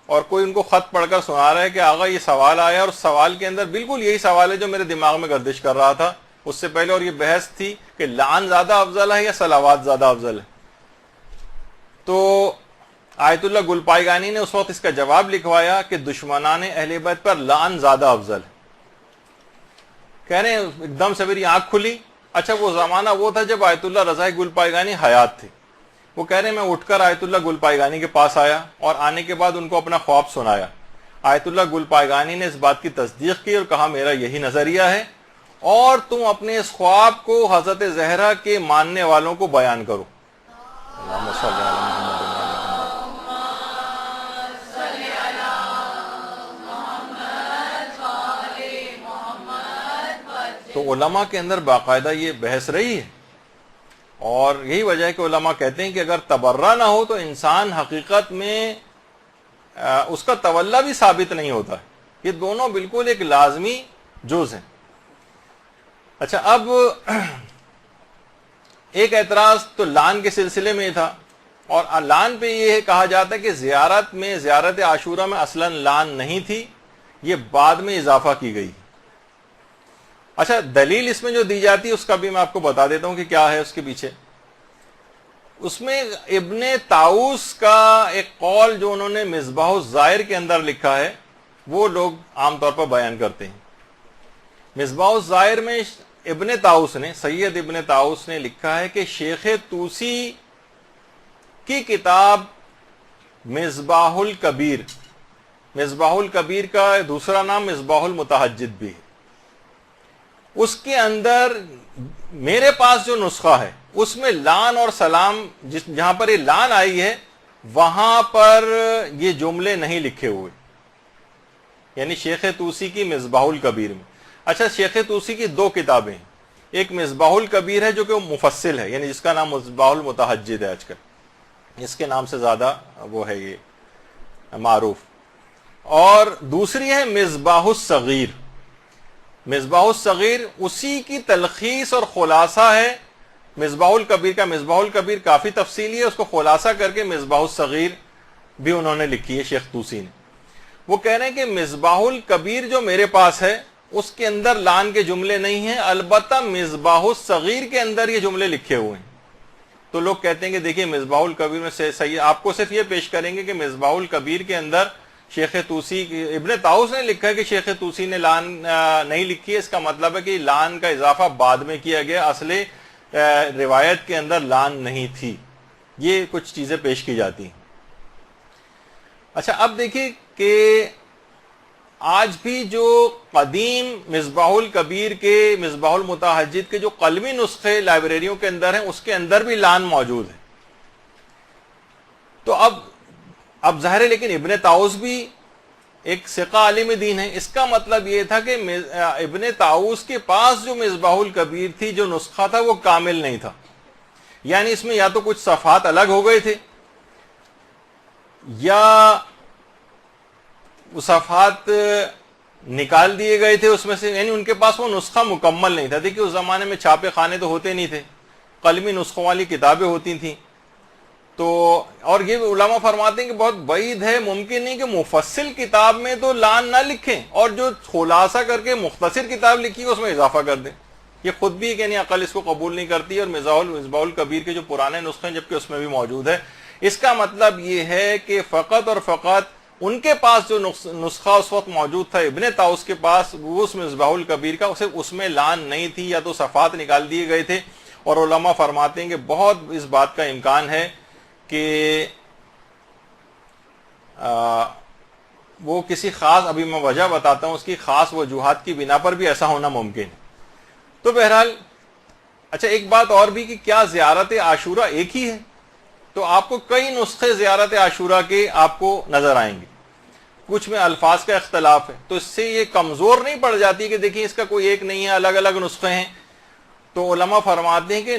اور کوئی ان کو خط پڑھ کر سنا رہا ہے کہ آغا یہ سوال آیا، اور اس سوال کے اندر بالکل یہی سوال ہے جو میرے دماغ میں گردش کر رہا تھا اس سے پہلے، اور یہ بحث تھی کہ لعن زیادہ افضل ہے یا صلوات زیادہ افضل ہے۔ تو آیت اللہ گل پائیگانی نے اس وقت اس کا جواب لکھوایا کہ دشمنان اہل بیت پر لعن زیادہ افضل ہے۔ کہہ رہے ہیں ایک دم سے میری آنکھ کھلی۔ اچھا، وہ زمانہ وہ تھا جب آیت اللہ رضا گل پائیگانی حیات تھے۔ وہ کہہ رہے ہیں میں اٹھ کر آیت اللہ گل پائیگانی کے پاس آیا اور آنے کے بعد ان کو اپنا خواب سنایا۔ آیت اللہ گل پائیگانی نے اس بات کی تصدیق کی اور کہا میرا یہی نظریہ ہے، اور تم اپنے اس خواب کو حضرت زہرا کے ماننے والوں کو بیان کرو۔ علماء کے اندر باقاعدہ یہ بحث رہی ہے، اور یہی وجہ ہے کہ علماء کہتے ہیں کہ اگر تبرہ نہ ہو تو انسان حقیقت میں اس کا تولا بھی ثابت نہیں ہوتا ہے. یہ دونوں بالکل ایک لازمی جز ہیں. اچھا، اب ایک اعتراض تو لان کے سلسلے میں تھا، اور لان پہ یہ کہا جاتا ہے کہ زیارت عاشورہ میں اصلاً لان نہیں تھی، یہ بعد میں اضافہ کی گئی. اچھا، دلیل اس میں جو دی جاتی ہے اس کا بھی میں آپ کو بتا دیتا ہوں کہ کیا ہے اس کے پیچھے. اس میں ابن طاؤس کا ایک قول جو انہوں نے مصباح الزائر کے اندر لکھا ہے وہ لوگ عام طور پر بیان کرتے ہیں. مصباح الزائر میں ابن طاؤس نے، سید ابن طاؤس نے لکھا ہے کہ شیخ طوسی کی کتاب مصباح الکبیر، مصباح الکبیر کا دوسرا نام مصباح المتہجد بھی ہے، اس کے اندر میرے پاس جو نسخہ ہے اس میں لان اور سلام جہاں پر یہ لان آئی ہے وہاں پر یہ جملے نہیں لکھے ہوئے، یعنی شیخ طوسی کی مصباح الکبیر میں. اچھا، شیخ طوسی کی دو کتابیں ہیں، ایک مصباح الکبیر ہے جو کہ مفصل ہے، یعنی جس کا نام مصباح المتہجد ہے، آج کل اس کے نام سے زیادہ وہ ہے یہ معروف، اور دوسری ہے مصباح الصغیر. مصباح الصغیر اسی کی تلخیص اور خلاصہ ہے مصباح الکبیر کا. مصباح الکبیر کافی تفصیلی ہے، اس کو خلاصہ کر کے مصباح الصغیر بھی انہوں نے لکھی ہے شیخ طوسی نے. وہ کہہ رہے ہیں کہ مصباح الکبیر جو میرے پاس ہے اس کے اندر لان کے جملے نہیں ہیں، البتہ مصباح الصغیر کے اندر یہ جملے لکھے ہوئے ہیں. تو لوگ کہتے ہیں کہ دیکھیے مصباح الکبیر میں سے صحیح، آپ کو صرف یہ پیش کریں گے کہ مصباح الکبیر کے اندر شیخ طوسی، ابن طاؤس نے لکھا ہے کہ شیخ طوسی نے لان نہیں لکھی ہے، اس کا مطلب ہے کہ لان کا اضافہ بعد میں کیا گیا، اصل روایت کے اندر لان نہیں تھی. یہ کچھ چیزیں پیش کی جاتی ہیں. اچھا، اب دیکھیے کہ آج بھی جو قدیم مصباح الکبیر کے، مصباح المتہجد کے جو قلمی نسخے لائبریریوں کے اندر ہیں اس کے اندر بھی لان موجود ہے. تو اب ظاہر ہے، لیکن ابن طاؤس بھی ایک ثقہ عالم دین ہے، اس کا مطلب یہ تھا کہ ابن طاؤس کے پاس جو مصباح الکبیر تھی، جو نسخہ تھا وہ کامل نہیں تھا، یعنی اس میں یا تو کچھ صفحات الگ ہو گئے تھے یا وہ صفحات نکال دیے گئے تھے اس میں سے، یعنی ان کے پاس وہ نسخہ مکمل نہیں تھا. دیکھیے اس زمانے میں چھاپے خانے تو ہوتے نہیں تھے، قلمی نسخوں والی کتابیں ہوتی تھیں. تو اور یہ علماء فرماتے ہیں کہ بہت بعید ہے، ممکن نہیں کہ مفصل کتاب میں تو لان نہ لکھیں اور جو خلاصہ کر کے مختصر کتاب لکھی ہے اس میں اضافہ کر دیں. یہ خود بھی کہ نہیں عقل اس کو قبول نہیں کرتی، اور مصباح الکبیر کے جو پرانے نسخے ہیں جبکہ اس میں بھی موجود ہے. اس کا مطلب یہ ہے کہ فقط اور فقط ان کے پاس جو نسخہ اس وقت موجود تھا ابن طاؤس کے پاس، وہ اس مصباح الکبیر کا، صرف اس میں لان نہیں تھی یا تو صفحات نکال دیے گئے تھے. اور علماء فرماتے ہیں کہ بہت اس بات کا امکان ہے کہ وہ کسی خاص، ابھی میں وجہ بتاتا ہوں، اس کی خاص وجوہات کی بنا پر بھی ایسا ہونا ممکن ہے. تو بہرحال اچھا، ایک بات اور بھی کہ کیا زیارت عاشورہ ایک ہی ہے؟ تو آپ کو کئی نسخے زیارت عاشورہ کے آپ کو نظر آئیں گے، کچھ میں الفاظ کا اختلاف ہے، تو اس سے یہ کمزور نہیں پڑ جاتی کہ دیکھیں اس کا کوئی ایک نہیں ہے، الگ الگ نسخے ہیں. تو علماء فرماتے ہیں کہ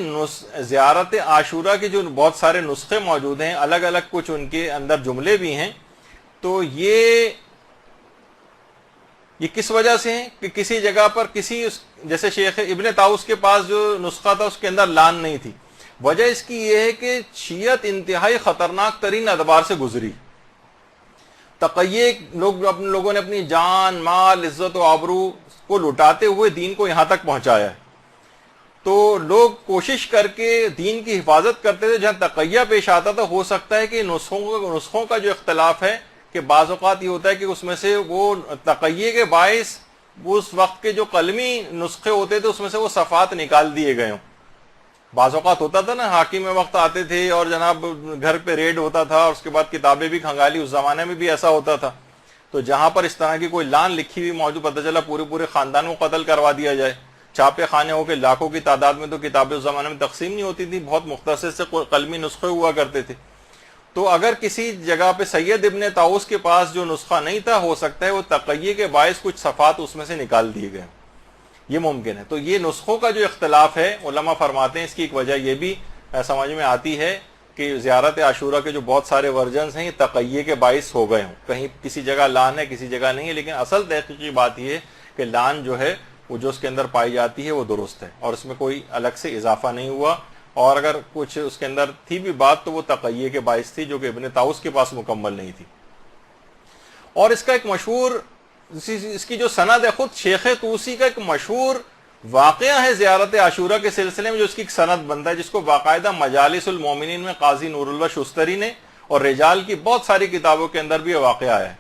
زیارت عاشورہ کے جو بہت سارے نسخے موجود ہیں، الگ الگ کچھ ان کے اندر جملے بھی ہیں، تو یہ کس وجہ سے ہیں کہ کسی جگہ پر جیسے شیخ ابن طاؤس کے پاس جو نسخہ تھا اس کے اندر لان نہیں تھی. وجہ اس کی یہ ہے کہ شیعت انتہائی خطرناک ترین ادوار سے گزری. تقیے لوگوں نے اپنی جان، مال، عزت و آبرو کو لٹاتے ہوئے دین کو یہاں تک پہنچایا ہے. تو لوگ کوشش کر کے دین کی حفاظت کرتے تھے. جہاں تقیہ پیش آتا تھا، ہو سکتا ہے کہ نسخوں کا جو اختلاف ہے کہ بعض اوقات یہ ہوتا ہے کہ اس میں سے وہ تقیہ کے باعث اس وقت کے جو قلمی نسخے ہوتے تھے اس میں سے وہ صفحات نکال دیے گئے ہوں. بعض اوقات ہوتا تھا نا، حاکم وقت آتے تھے اور جناب گھر پہ ریڈ ہوتا تھا اور اس کے بعد کتابیں بھی کھنگالی. اس زمانے میں بھی ایسا ہوتا تھا. تو جہاں پر اس طرح کی کوئی لان لکھی ہوئی موجود، پتہ چلا پورے خاندان کو قتل کروا دیا جائے. چھاپے خانے ہو کے لاکھوں کی تعداد میں تو کتابیں اس زمانے میں تقسیم نہیں ہوتی تھی، بہت مختصر سے قلمی نسخے ہوا کرتے تھے. تو اگر کسی جگہ پہ سید ابن طاؤس کے پاس جو نسخہ نہیں تھا، ہو سکتا ہے وہ تقیہ کے باعث کچھ صفحات اس میں سے نکال دیے گئے. یہ ممکن ہے. تو یہ نسخوں کا جو اختلاف ہے علماء فرماتے ہیں اس کی ایک وجہ یہ بھی سمجھ میں آتی ہے کہ زیارت عاشورہ کے جو بہت سارے ورژنز ہیں یہ تقیہ کے باعث ہو گئے ہوں. کہیں کسی جگہ لان ہے کسی جگہ نہیں ہے، لیکن اصل تحقیقی بات یہ ہے کہ لان جو ہے وہ جو اس کے اندر پائی جاتی ہے وہ درست ہے اور اس میں کوئی الگ سے اضافہ نہیں ہوا. اور اگر کچھ اس کے اندر تھی بھی بات تو وہ تقیہ کے باعث تھی جو کہ ابن طاؤس کے پاس مکمل نہیں تھی. اور اس کا ایک مشہور اس کی جو سند ہے خود شیخ طوسی کا ایک مشہور واقعہ ہے زیارت عاشورہ کے سلسلے میں جو اس کی ایک سند بنتا ہے، جس کو باقاعدہ مجالس المومنین میں قاضی نور اللہ شستری نے اور رجال کی بہت ساری کتابوں کے اندر بھی یہ واقعہ ہے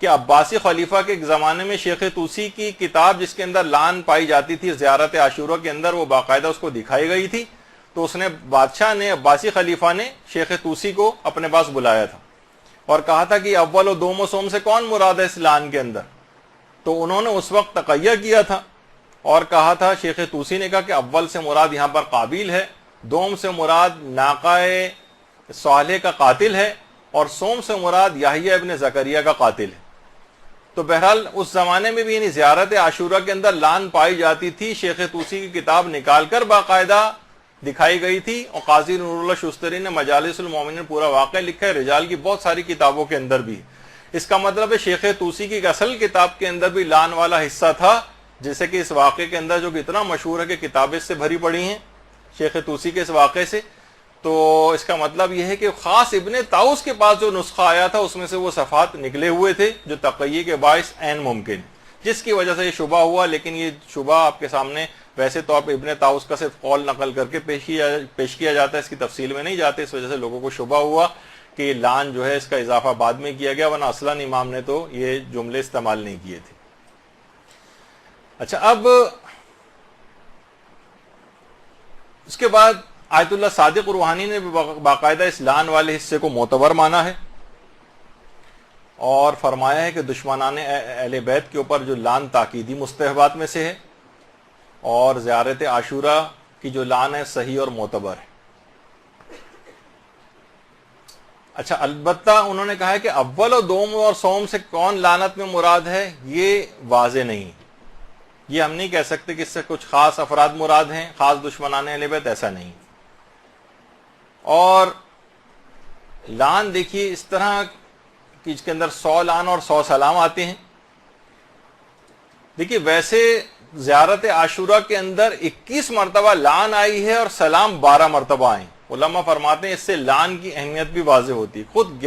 کہ عباسی خلیفہ کے ایک زمانے میں شیخ طوسی کی کتاب جس کے اندر لان پائی جاتی تھی زیارت عاشورہ کے اندر، وہ باقاعدہ اس کو دکھائی گئی تھی. تو اس نے بادشاہ نے عباسی خلیفہ نے شیخ طوسی کو اپنے پاس بلایا تھا اور کہا تھا کہ اول و دوم و سوم سے کون مراد ہے اس لان کے اندر. تو انہوں نے اس وقت تقیہ کیا تھا اور کہا تھا، شیخ طوسی نے کہا کہ اول سے مراد یہاں پر قابیل ہے، دوم سے مراد ناقہ صالح کا قاتل ہے، اور سوم سے مراد یحییٰ ابن زکریا کا قاتل ہے. تو بہرحال اس زمانے میں بھی یعنی زیارت عاشورہ کے اندر لان پائی جاتی تھی. شیخ طوسی کی کتاب نکال کر باقاعدہ دکھائی گئی تھی اور قاضی نور اللہ شستری نے مجالس المومنین پورا واقعہ لکھا ہے، رجال کی بہت ساری کتابوں کے اندر بھی. اس کا مطلب ہے شیخ طوسی کی اصل کتاب کے اندر بھی لان والا حصہ تھا، جیسے کہ اس واقعے کے اندر جو کہ اتنا مشہور ہے کہ کتابیں اس سے بھری پڑی ہیں شیخ طوسی کے اس واقعے سے. تو اس کا مطلب یہ ہے کہ خاص ابن طاؤس کے پاس جو نسخہ آیا تھا اس میں سے وہ صفحات نکلے ہوئے تھے جو تقیہ کے باعث عین ممکن، جس کی وجہ سے یہ شبہ ہوا. لیکن یہ شبہ آپ کے سامنے ویسے تو آپ ابن طاؤس کا صرف قول نقل کر کے پیش کیا جاتا ہے، اس کی تفصیل میں نہیں جاتے، اس وجہ سے لوگوں کو شبہ ہوا کہ یہ لان جو ہے اس کا اضافہ بعد میں کیا گیا، ورنہ اصلاً امام نے تو یہ جملے استعمال نہیں کیے تھے. اچھا، اب اس کے بعد آیت اللہ صادق روحانی نے باقاعدہ اس لان والے حصے کو معتبر مانا ہے اور فرمایا ہے کہ دشمنان اہل بیت کے اوپر جو لان تاکیدی مستحبات میں سے ہے، اور زیارت عاشورہ کی جو لان ہے صحیح اور معتبر ہے. اچھا، البتہ انہوں نے کہا ہے کہ اول و دوم اور سوم سے کون لعنت میں مراد ہے یہ واضح نہیں. یہ ہم نہیں کہہ سکتے کہ اس سے کچھ خاص افراد مراد ہیں، خاص دشمنان اہل بیت، ایسا نہیں. اور لان دیکھیے اس طرح کہ اس کے اندر 100 لان اور 100 سلام آتے ہیں. دیکھیے ویسے زیارت عاشورہ کے اندر 21 مرتبہ لان آئی ہے اور سلام 12 مرتبہ آئیں. علماء فرماتے ہیں اس سے لان کی اہمیت بھی واضح ہوتی ہے. خود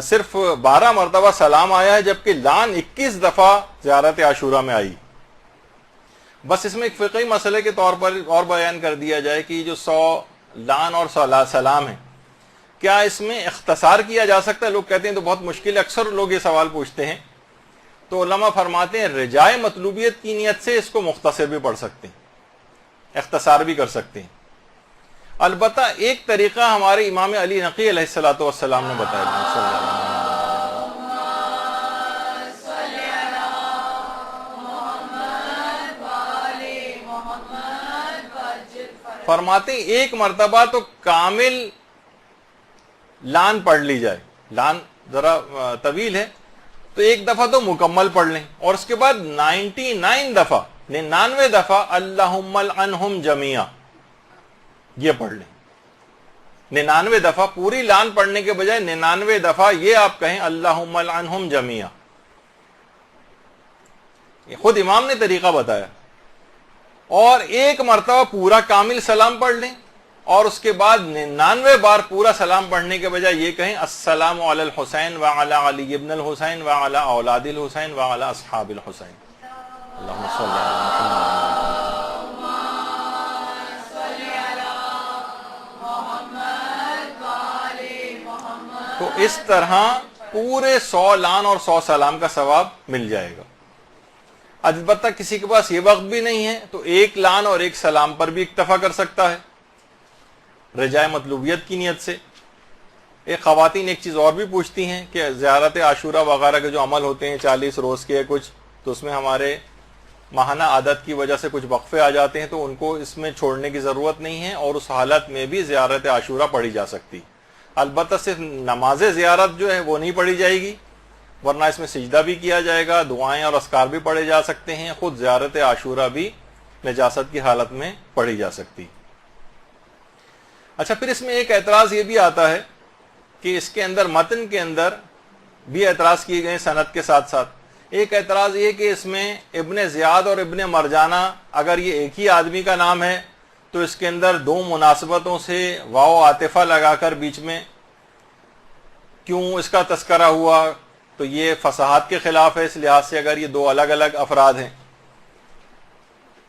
صرف 12 مرتبہ سلام آیا ہے جبکہ لان 21 دفعہ زیارت عاشورہ میں آئی. بس اس میں ایک فقہی مسئلے کے طور پر اور بیان کر دیا جائے کہ جو 100 لان اور 100 سلام ہے کیا اس میں اختصار کیا جا سکتا ہے؟ لوگ کہتے ہیں تو بہت مشکل ہے، اکثر لوگ یہ سوال پوچھتے ہیں. تو علماء فرماتے ہیں رجائے مطلوبیت کی نیت سے اس کو مختصر بھی پڑھ سکتے ہیں، اختصار بھی کر سکتے ہیں. البتہ ایک طریقہ ہمارے امام علی نقی علیہ الصلوۃ والسلام نے بتایا. فرماتے ہیں ایک مرتبہ تو کامل لان پڑھ لی جائے، لان ذرا طویل ہے تو ایک دفعہ تو مکمل پڑھ لیں، اور اس کے بعد 99 دفعہ اللہم العنہم جمیعا یہ پڑھ لیں. 99 دفعہ پوری لان پڑھنے کے بجائے 99 دفعہ یہ آپ کہیں اللہم العنہم جمیعا. یہ خود امام نے طریقہ بتایا. اور ایک مرتبہ پورا کامل سلام پڑھ لیں اور اس کے بعد 99 بار پورا سلام پڑھنے کے بجائے یہ کہیں السلام علی الحسین وعلی علی ابن الحسین وعلی اولاد الحسین وعلی اصحاب الحسین. اللہم صلی محمد. تو اس طرح پورے 100 لان اور 100 سلام کا ثواب مل جائے گا. البتہ کسی کے پاس یہ وقت بھی نہیں ہے تو ایک لان اور ایک سلام پر بھی اکتفا کر سکتا ہے رجائے مطلوبیت کی نیت سے. ایک خواتین ایک چیز اور بھی پوچھتی ہیں کہ زیارت عاشورہ وغیرہ کے جو عمل ہوتے ہیں 40 روز کے کچھ، تو اس میں ہمارے ماہانہ عادت کی وجہ سے کچھ وقفے آ جاتے ہیں تو ان کو اس میں چھوڑنے کی ضرورت نہیں ہے اور اس حالت میں بھی زیارت عاشورہ پڑھی جا سکتی. البتہ صرف نماز زیارت جو ہے وہ نہیں پڑھی جائے گی، ورنہ اس میں سجدہ بھی کیا جائے گا، دعائیں اور اذکار بھی پڑھے جا سکتے ہیں، خود زیارت عاشورہ بھی نجاست کی حالت میں پڑھی جا سکتی۔ اچھا، پھر اس میں ایک اعتراض یہ بھی آتا ہے کہ اس کے اندر متن کے اندر بھی اعتراض کیے گئے سند کے ساتھ ساتھ۔ ایک اعتراض یہ کہ اس میں ابن زیاد اور ابن مرجانہ اگر یہ ایک ہی آدمی کا نام ہے تو اس کے اندر دو مناسبتوں سے واو عاطفہ لگا کر بیچ میں کیوں اس کا تذکرہ ہوا؟ تو یہ فصاحت کے خلاف ہے، اس لحاظ سے اگر یہ دو الگ الگ افراد ہیں،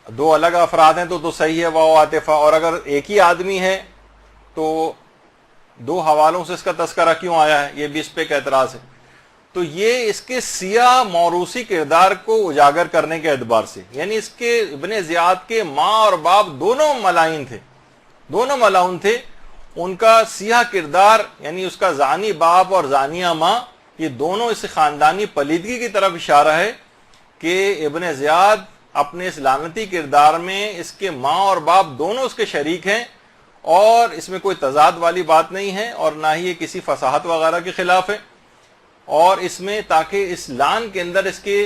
دو الگ افراد ہیں تو صحیح ہے واو عاطفہ، اور اگر ایک ہی آدمی ہے تو دو حوالوں سے اس کا تذکرہ کیوں آیا ہے؟ یہ بھی اس پہ ایک اعتراض ہے۔ تو یہ اس کے سیاہ موروثی کردار کو اجاگر کرنے کے اعتبار سے، یعنی اس کے ابن زیاد کے ماں اور باپ دونوں ملائن تھے، دونوں ملعون تھے، ان کا سیاہ کردار یعنی اس کا زانی باپ اور زانیہ ماں، یہ دونوں اس خاندانی پلیدگی کی طرف اشارہ ہے کہ ابن زیاد اپنے اس لعنتی کردار میں اس کے ماں اور باپ دونوں اس کے شریک ہیں، اور اس میں کوئی تضاد والی بات نہیں ہے اور نہ ہی یہ کسی فصاحت وغیرہ کے خلاف ہے، اور اس میں تاکہ اس لعن کے اندر اس کے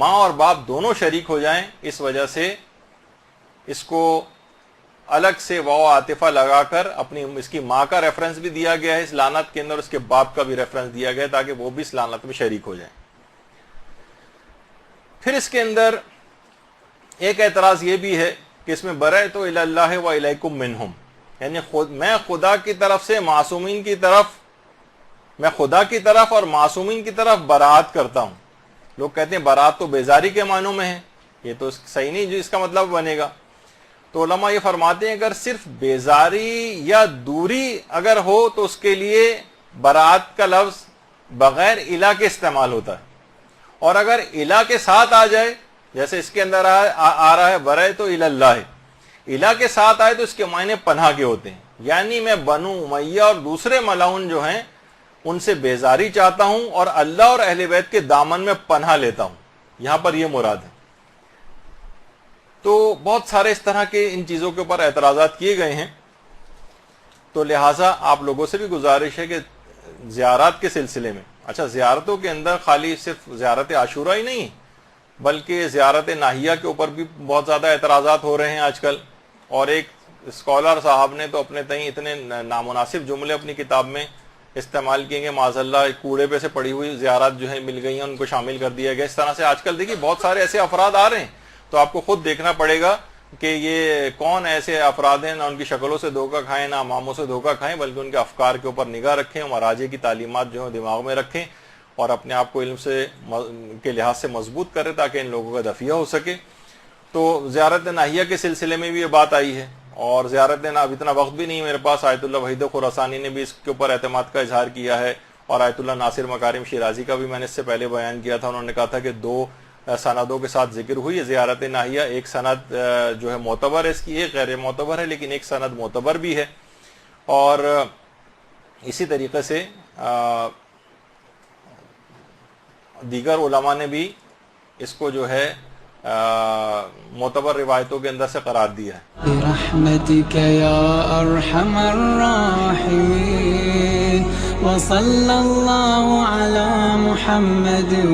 ماں اور باپ دونوں شریک ہو جائیں، اس وجہ سے اس کو الگ سے واو عاطفہ لگا کر اپنی اس کی ماں کا ریفرنس بھی دیا گیا ہے اس لعنت کے اندر، اس کے باپ کا بھی ریفرنس دیا گیا ہے تاکہ وہ بھی اس لعنت میں شریک ہو جائیں۔ پھر اس کے اندر ایک اعتراض یہ بھی ہے کہ اس میں برأت الی اللہ و الیکم منہم، یعنی میں خدا کی طرف سے معصومین کی طرف، میں خدا کی طرف اور معصومین کی طرف برات کرتا ہوں۔ لوگ کہتے ہیں برات تو بیزاری کے معنوں میں ہے، یہ تو صحیح نہیں جو اس کا مطلب بنے گا۔ تو علماء یہ فرماتے ہیں اگر صرف بیزاری یا دوری اگر ہو تو اس کے لیے برات کا لفظ بغیر الہ کے استعمال ہوتا ہے، اور اگر الہ کے ساتھ آ جائے جیسے اس کے اندر آ رہا ہے برأت الی اللہ، الہ کے ساتھ آئے تو اس کے معنی پناہ کے ہوتے ہیں، یعنی میں بنو امیہ اور دوسرے ملعون جو ہیں ان سے بیزاری چاہتا ہوں اور اللہ اور اہل بیت کے دامن میں پناہ لیتا ہوں، یہاں پر یہ مراد ہے۔ تو بہت سارے اس طرح کے ان چیزوں کے اوپر اعتراضات کیے گئے ہیں، تو لہٰذا آپ لوگوں سے بھی گزارش ہے کہ زیارات کے سلسلے میں، اچھا زیارتوں کے اندر خالی صرف زیارت عاشورہ ہی نہیں بلکہ زیارت ناہیہ کے اوپر بھی بہت زیادہ اعتراضات ہو رہے ہیں آج کل، اور ایک اسکالر صاحب نے تو اپنے تئیں اتنے نامناسب جملے اپنی کتاب میں استعمال کیے گے، معاذ اللہ کوڑے پہ سے پڑی ہوئی زیارات جو ہیں مل گئی ہیں ان کو شامل کر دیا گیا۔ اس طرح سے آج کل دیکھیے بہت سارے ایسے افراد آ رہے ہیں، تو آپ کو خود دیکھنا پڑے گا کہ یہ کون ایسے افراد ہیں، نہ ان کی شکلوں سے دھوکہ کھائیں، نہ اماموں سے دھوکہ کھائیں، بلکہ ان کے افکار کے اوپر نگاہ رکھیں، مراجع کی تعلیمات جو ہیں دماغ میں رکھیں اور اپنے آپ کو علم سے کے لحاظ سے مضبوط کریں تاکہ ان لوگوں کا دفیہ ہو سکے۔ تو زیارت ناہیہ کے سلسلے میں بھی یہ بات آئی ہے، اور زیارت اب اتنا وقت بھی نہیں میرے پاس، آیت اللہ وحید خراسانی نے بھی اس کے اوپر اعتماد کا اظہار کیا ہے، اور آیت اللہ ناصر مکارم شیرازی کا بھی میں نے اس سے پہلے بیان کیا تھا۔ انہوں نے کہا تھا کہ دو سندوں کے ساتھ ذکر ہوئی ہے زیارت ناہیہ، ایک سند جو ہے معتبر ہے اس کی، ایک غیر معتبر ہے، لیکن ایک سند معتبر بھی ہے، اور اسی طریقے سے دیگر علماء نے بھی اس کو جو ہے معتبر روایتوں کے اندر سے قرار دیا ہے۔ برحمتک یا ارحم الراحمین وصلی اللہ علی محمد و